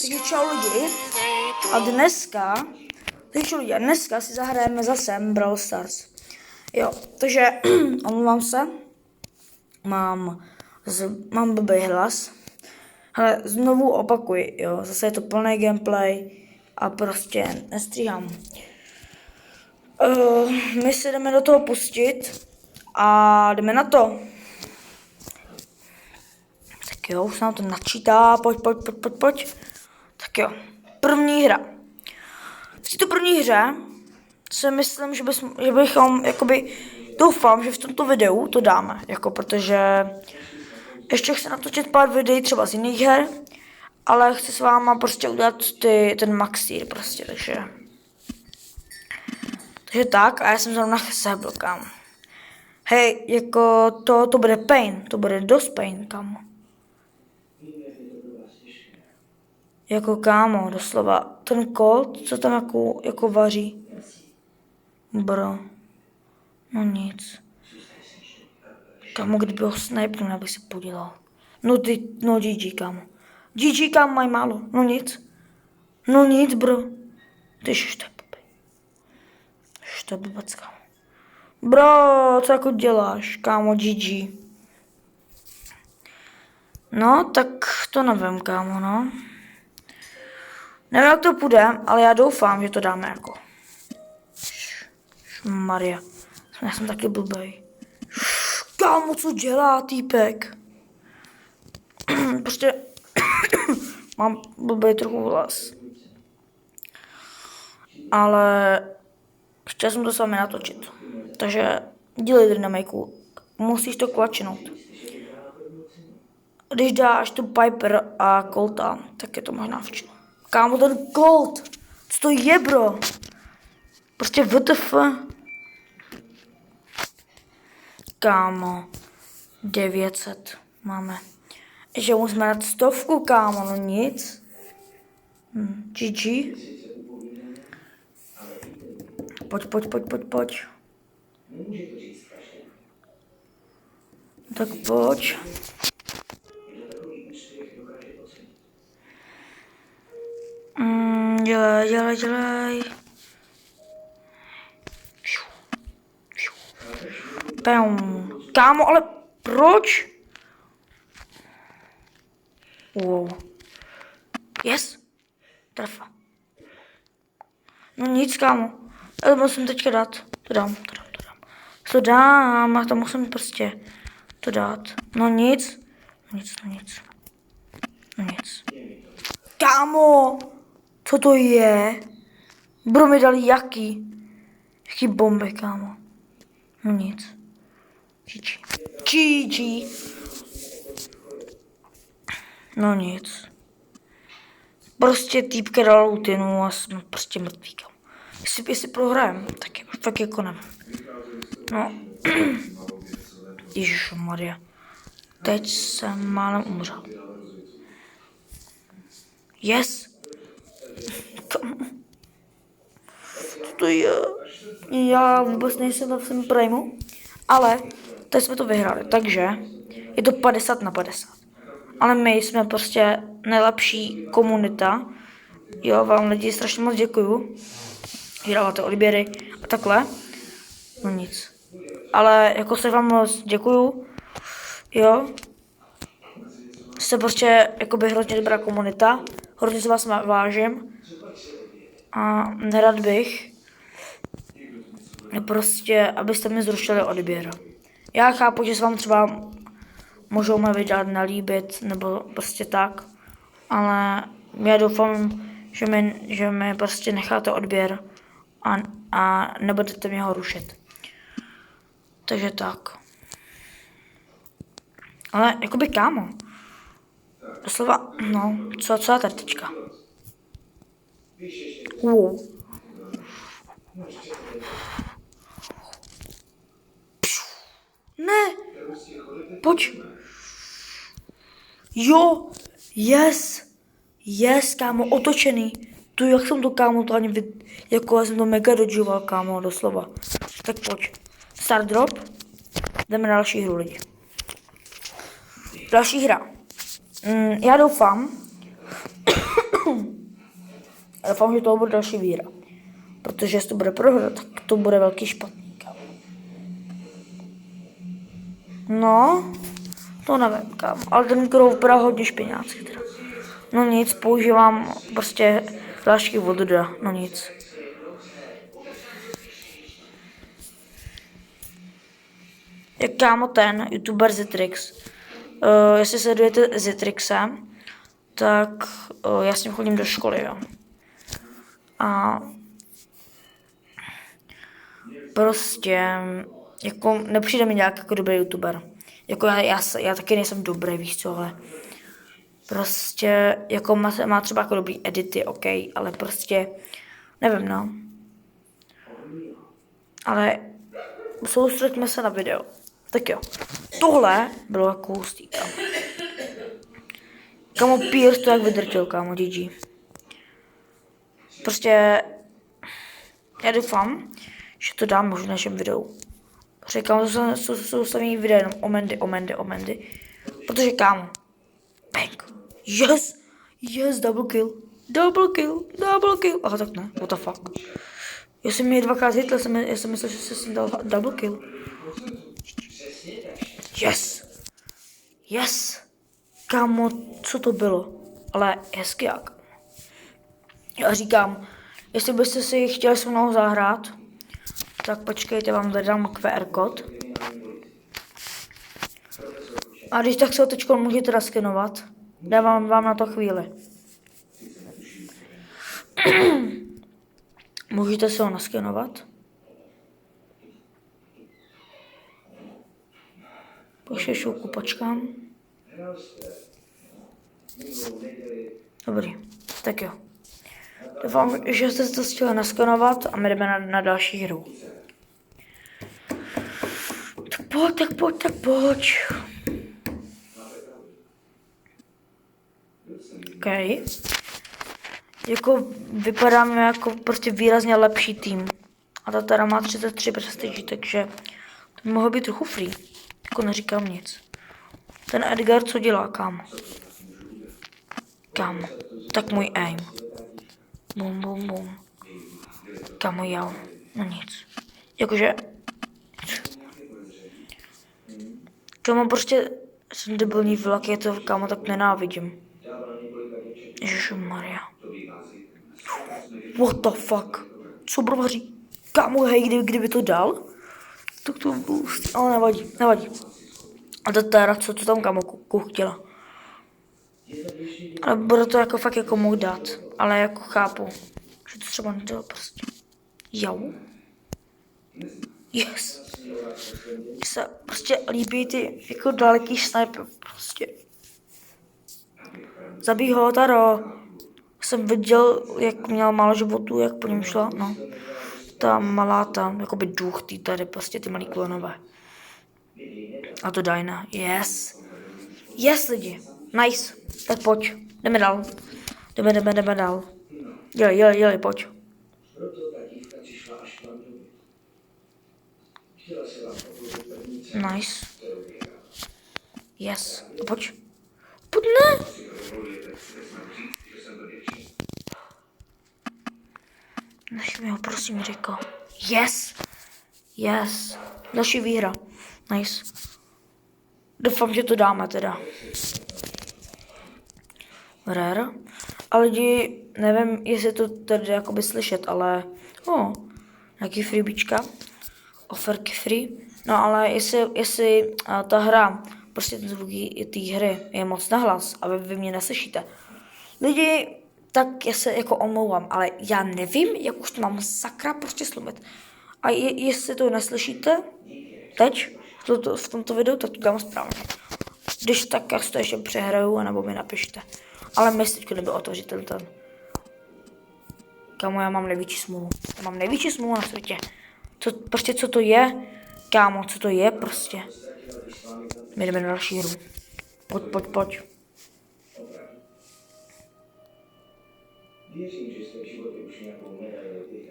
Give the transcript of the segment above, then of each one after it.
Takže čau lidi. A dneska si zahrajeme zase Brawl Stars. Jo, takže omlouvám se. Mám blbý hlas. Ale znovu opakuji, jo, zase je to plný gameplay a prostě nestříhám. My se jdeme do toho pustit a jdeme na to. Tak jo, už se nám to načítá, pojď. Tak jo, první hra. V této první hře si myslím, že bychom, jakoby, doufám, že v tomto videu to dáme, jako protože ještě chci natočit pár videí třeba z jiných her, ale chci s váma prostě udělat ten max tier prostě, takže tak a já jsem zrovna sebl, kámo. Hej, jako to bude pain, to bude dost pain, kámo. Jako kámo, doslova, ten Colt, co tam jako vaří. Bro, no nic. Kámo, kdyby ho snipnul, já bych se podělal. No GG, kámo. GG, kámo, mají málo, no nic, bro. Ty to je blbec, kámo. Bro, co jako děláš, kámo, GG. No, tak to nevím, kámo, no. Nevím, jak to půjde, ale já doufám, že to dáme jako. Maria, já jsem taky blbej. Kámo, co dělá týpek? Prostě mám blbej trochu hlas. Ale chtěl jsem to s vámi natočit. Takže dělej dynamiku. Musíš to klačnout. Když dáš tu Piper a Colta, tak je to možná včera. Kámo, ten Colt! Co to je, bro? Prostě WTF. Kámo, 900 máme. Ještě musíme dát 100, kámo, no nic. GG. Pojď. Tak pojď. Dělej. Kámo, ale proč? Wow. Yes. Trefa. No nic, kámo. Já to musím teďka dát. To dám. Já to musím prostě to dát. No nic. Kámo. Co to je? Bro, mi dali jaký bomby, kámo. No nic. GG. No nic. Prostě týpka dal lutinu a jsme prostě mrtví, kámo. Jestli prohrajem, tak jako nevím. No. Ježišmarja. Teď jsem málem umřel. Yes. Co to je? Já vůbec nejsem v svém primu, ale teď jsme to vyhráli, takže je to 50/50. Ale my jsme prostě nejlepší komunita. Jo, vám lidi strašně moc děkuju. Vydáváte odběry a takhle. No nic. Ale jako se vám moc děkuju. Jo. Jste prostě jakoby hrozně dobrá komunita. Hrozně se vás vážím. A nerad bych prostě, abyste mi zrušili odběr. Já chápu, že se vám třeba můžou mé videa nelíbit, nebo prostě tak, ale já doufám, že mi prostě necháte odběr a nebudete mě ho rušit. Takže tak. Ale jakoby kámo. Doslova, no, co je tady teďka? Wow. Ne. Pojď. Jo. Yes, kámo, otočený. Tu, jak jsem to, kámo, to ani jako já jsem to mega dodžoval, kámo, doslova. Tak pojď. Start drop. Jdeme na další hru, lidi. Další hra. Já doufám, A doufám, že to bude další výhra. Protože jestli to bude prohra, tak to bude velký špatný, kámo. No, to nevím, kámo. Ale ten mikro vypadá hodně špinačky teda. No nic, používám prostě hlášky vododa, no nic. Jak kámo ten youtuber Zetrix. Jestli sledujete Zetrixe, tak já s ním chodím do školy, jo. A prostě jako nepřijde mi nějak jako dobrý youtuber. Jako já taky nejsem dobrý, víš co, ale prostě jako má třeba jako dobrý edity, ok, ale prostě nevím, no. Ale soustřeďme se na video. Tak jo, tohle bylo jako hustý, kámo. Kámo, Pierce to jak vydrtil, kámo, GG. Prostě já doufám, že to dám možná našem videu. Protože kámo, to jsou samý videa jenom o Mandy. Protože kámo, bang, yes, double kill. Aha, tak ne, what the fuck. Já jsem mě dvakrát hitl, já jsem myslel, že jsem dal double kill. Yes. Kámo, co to bylo? Ale hezky jak. Já říkám, jestli byste si chtěli se mnou zahrát, tak počkejte, vám dám QR kód. A když tak se ho teď můžete naskenovat, dávám vám na to chvíli. Můžete se ho naskenovat. Ještě chvilku počkám. Dobrý, tak jo. Doufám, že jste to chtěli naskenovat a my jdeme na další hru. Tak pojď. OK. Jako vypadáme jako prostě výrazně lepší tým. A ta teda má 33 prestiží, takže to by mohlo být trochu free. Jako neříkám nic. Ten Edgar co dělá, kámo? Kámo, tak můj aim. Bum. Kámo, jo, no nic. Jakože... Kámo, prostě jsem debilní vlak, je to, kámo, tak nenávidím. Ježišmarja. What the fuck? Co brovaří? Kámo, hej, kdyby to dal? Tak to boost. Ale nevadí. A to teda, co tam kámo chtěla. Ale bude to jako fakt jako mohl dát. Ale jako chápu, že to třeba nedělal prostě. Jau. Yes. Mně se prostě líbí ty jako daleký sniper prostě. Zabij ho, Taro. Jsem viděl, jak měl málo životů, jak po něm šla, no. Ta malá tam, jakoby duch, ty tady prostě ty malý klonové. A to Dyna, yes lidi, nice, tak pojď, jdeme dál, jdeme dál. Dělej, pojď. Nice. Yes, pojď. Pojď, ne. Než mi ho prosím Riko. Yes. Další výhra. Nice. Doufám, že to dáme teda. Rare. A lidi, nevím, jestli to tady jakoby slyšet, ale... nějaký freebíčka. Oferky free. No ale jestli ta hra, prostě ten zvuk té hry je moc nahlas a vy mě neslyšíte. Lidi, tak já se jako omlouvám, ale já nevím, jak už to mám sakra prostě slumit. A jestli to neslyšíte teď, v tomto videu, tak to dám správně. Když tak, já si to ještě přehraju, anebo mi napište. Ale my si teďka nebyl otevřít ten. Kámo, já mám největší smůlu. Já mám největší smůlu na světě. Co to je? Kámo, co to je prostě? My jdeme na další hru. Pojď.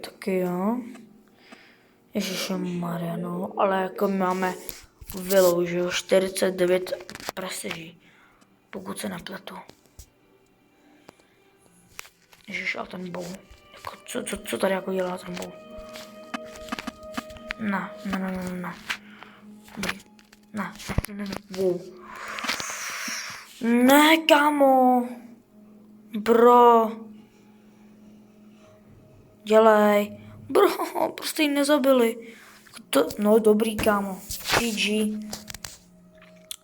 Tak jo. Ježišmarja, no, ale jako máme Willow, že jo, 49 prestiží, pokud se nepletu. Ježiš, a ten bow. Jako, co tady jako dělá ten bow? Ne. Dobrý. Ne. Wow. Ne, kámo. Bro. Dělej. Bro, prostě ji nezabili. No dobrý, kámo. GG.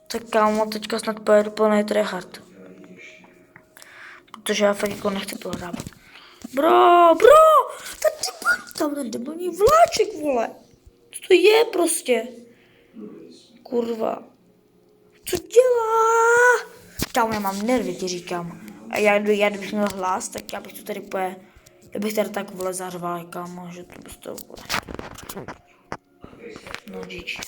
Tak kámo, teďka snad pojedu plný tryhard. Protože já fakt jako nechci prohrávat. Bro, tam ten debilní vláček, vole. Co to je prostě? Kurva. Co dělá? Kámo, já mám nervy, ti říkám. A já kdybych měl hlas, tak já bych to tady já bych tady tak, vole, zařval, kámo, že to prostě, vole. No, GG.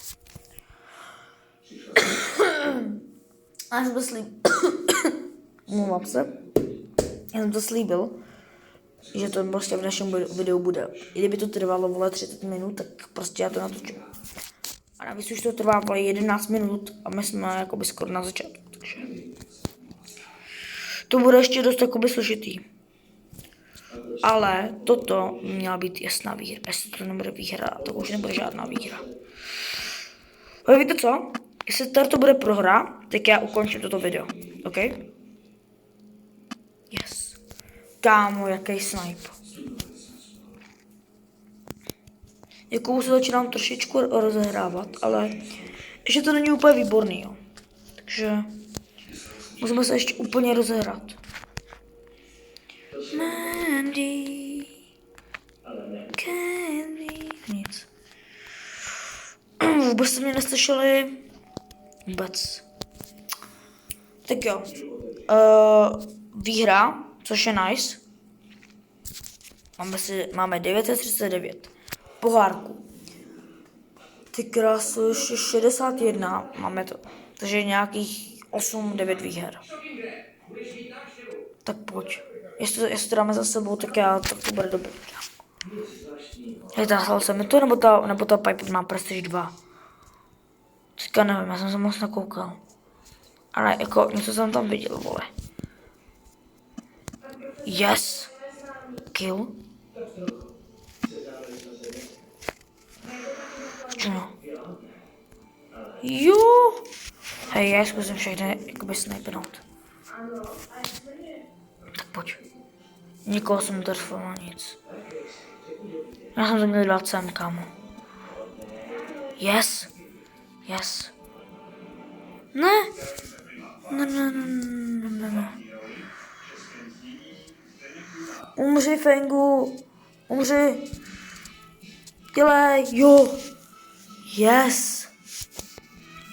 Já jsem to slíbil. Mluvám se. Já jsem to slíbil, že to prostě v našem videu bude. I kdyby to trvalo, vole, 30 minut, tak prostě já to natočím. A navíc už to trvá, vole, 11 minut a my jsme jakoby skoro na začátku, takže to bude ještě dost jakoby složitý. Ale toto měla být jasná výhra. Jestli to nebude výhra, to už nebude žádná výhra. Ale víte co? Jestli tady to bude prohra, tak já ukončím toto video. OK? Yes. Kámo, jaký snipe. Jako už se začínám trošičku rozehrávat, ale ještě to není úplně výborný, jo. Takže musíme se ještě úplně rozehrát. Mandy. Candy. Nic. Vůbec jste mě neslyšeli. Vůbec. Tak jo. Výhra, což je nice. Máme 939. Pohárku. Ty krásu, ještě 61 máme to. Takže nějakých 8-9 výher. Tak pojď. Jestli to dáme za sebou, tak to bude dobrý. Zasal se mi to, nebo ta Piper má Prestige 2. Teďka nevím, já jsem se moc nakoukal. Ale jako něco jsem tam viděl, vole. Yes. Kill. Čo? Jo. Hej, já zkusím všechny jakoby snipenout. Tak pojď. Nikoho jsem netrefil, nic. Já jsem to měl dát sem, kámo. Yes. Yes. Ne. Ne. Umři, Fengu. Umři. Dělej. Jo. Yes.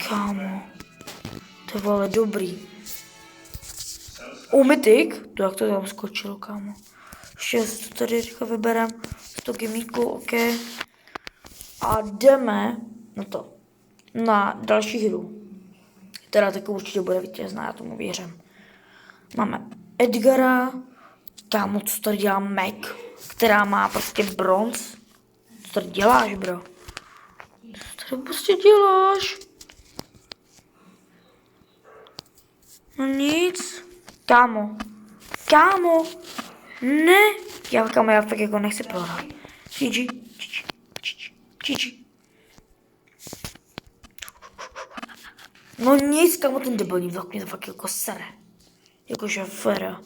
Kámo. To bylo dobrý. Mytik. To jak to tam skočilo, kámo. Ještě si to tady rychle vyberem. 100 gimíků, OK. A jdeme na to. Na další hru. Teda taky určitě bude vítězná, já tomu věřím. Máme Edgara. Kámo, co tady dělá Mac, která má prostě bronz. Co tady děláš, bro? Co tady prostě děláš? No nic. Kámo. Ne. Kámo, já fakt jako nechci prohrát. GG. No nic, kámo, ten debilní vlak mě to fakt jako sere. Jakože fera.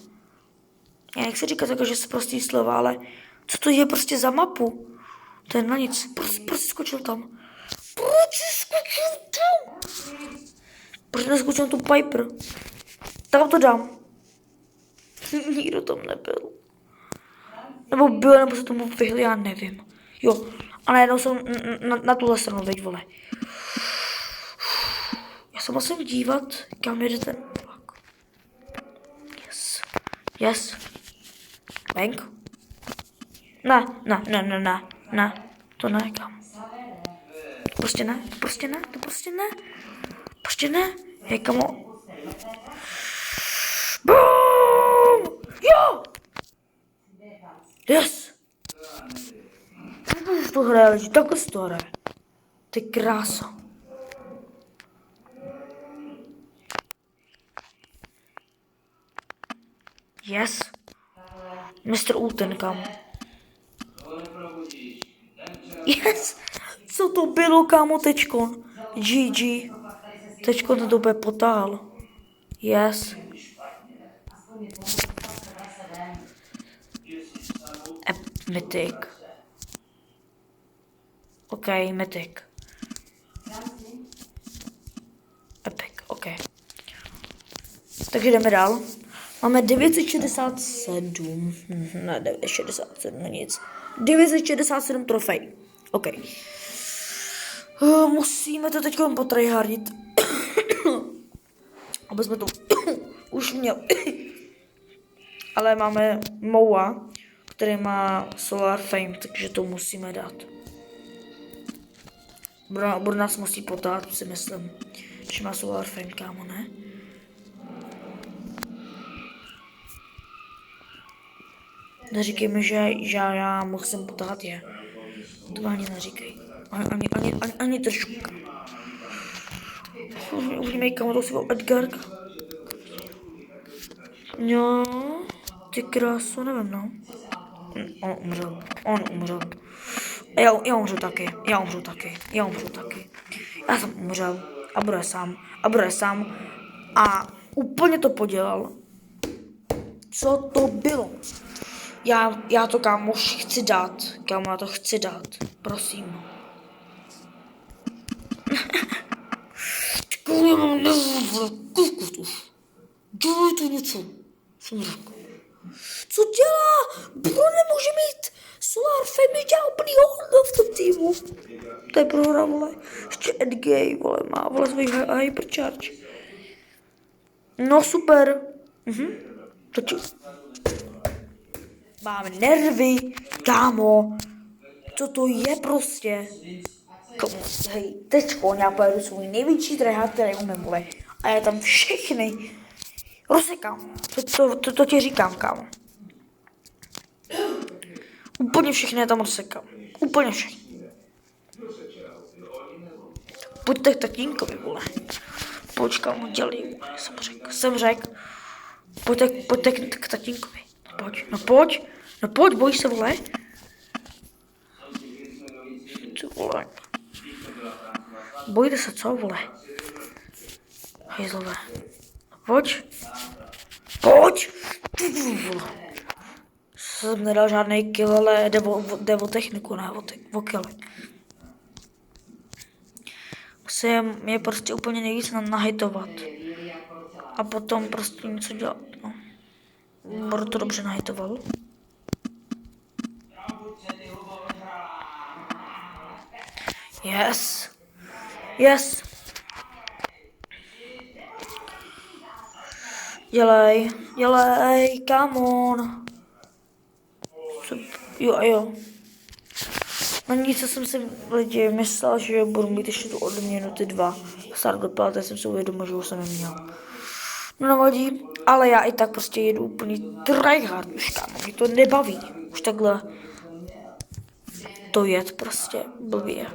Já nechci říkat jako, že se prostý slova, ale co to je prostě za mapu? To je na nic. Prostě skočil tam. Proč neskočil tu Piper? Tam to dám. Nikdo tam nebyl. Nebo byl, nebo se tomu vyhl, já nevím. Jo, a najednou jsem na tuhle stranu, veď vole. Já se musím dívat, kam jede ten vlak. Yes. Bank? Ne. To ne, kam. Prostě ne. Hej, kamo. Boom! Jo! Yes! Už to hraje, lidi, takhle se to hraje. Ty krása. Yes. Mr. Uten, kámo. Yes! Co to bylo, kámo, tečkon? GG. Tečkon to úplně potáhl. Yes. Mythic. OK, Mythic. Epic, OK. Takže jdeme dál. Máme 967. Ne, 967, nic. 967 trofej. OK. Musíme to teď potryhardit. Aby jsme to už měli. Ale máme Moua, který má Solar Fame, takže to musíme dát. Bude nás musí potát, si myslím. Že má Solar Fame, kámo, ne? Neříkej mi, že já musím potát je. To ani neříkej. Ani trošku. Uvidíme, kam to si byl Edgar. Jo, ty krásu, nevím, no. On umřel. Já umřu taky. Já jsem umřel a bude sám. A úplně to podělal. Co to bylo? Já to, kámo, chci dát. Kámo, já to chci dát. Prosím. Dělej to něco. Jsem řekl. Co dělá? Bro nemůže mít Solar Fame, dělá úplný hovno v tom týmu. To je prohra, vole. Ještě Edgay, vole, má, vole, svůj hypercharge. No super. Točí. Máme nervy, kámo. Co to je prostě? Komu, hej, teďko, já pojedu svůj největší tryhard, který umím, vole. A já tam všechny rozsekám. To ti říkám, kámo. Úplně všechny tam rozsekám. Úplně všechny. Pojďte k tatínkovi, vole. Počkám, dělej, vole, jsem řekl. Pojďte k tatínkovi. No pojď, bojíš se, vole. Ty vole. Bojte se, co, vole? Hejzlové. Pojď. Jsem nedal žádný kill, ale jde o techniku, ne o killy. Musím je prostě úplně nejvíc nahitovat. A potom prostě něco dělat, no. Budu to dobře nahitoval. Yes. Dělej, come on. Jo. No nic, jsem si lidi myslel, že budu mít ještě tu odměnu ty 2. Start doplaty, jsem si uvědomil, že už jsem je měl. No nevadí, ale já i tak prostě jedu úplný tryhard už, kámo, mě to nebaví. Už takhle to jet prostě blbě.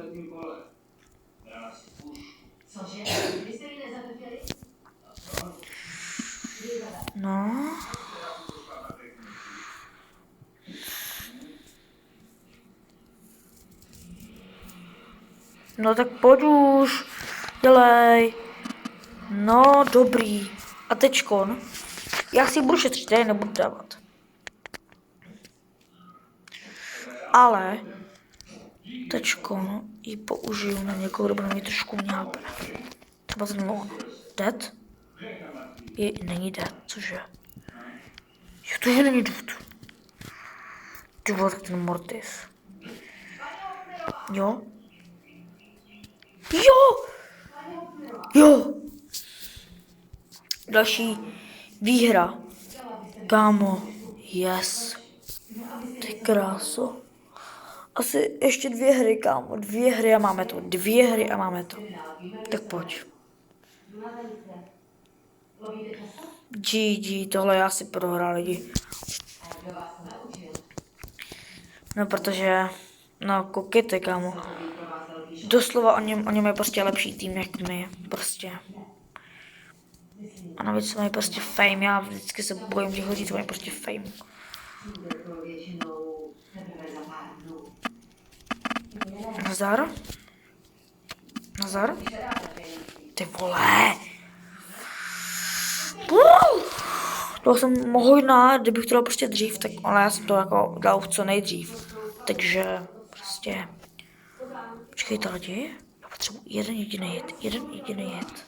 No. No tak pojď už, dělej. No dobrý. A tečkon. Já si budu šetřit, já je nebudu dávat. Ale tečkon ji použiju na někoho, kdo bude mít trošku mě HP. Třeba ten Lon. Dead? Není dead, cože? Jo, to je není dead. Ty vole, tak ten Mortis. Jo? Další výhra. Kámo, yes. Ty kráso. Asi ještě 2 hry, kámo. 2 hry a máme to. 2 hry a máme to. Tak pojď. GG, tohle já si prohrál lidi. No protože, no koukejte, kámo. Doslova o něm je prostě lepší tým, jak my, prostě. A navíc mají prostě fame, já vždycky se bojím těch lidí, co mají prostě fame. Nazar? Nazar? Ty vole! To jsem možná, kdybych to dal prostě dřív, tak ale já jsem to jako dal co nejdřív. Takže prostě... Počkejte lidi, já potřebuji jeden jediný hit.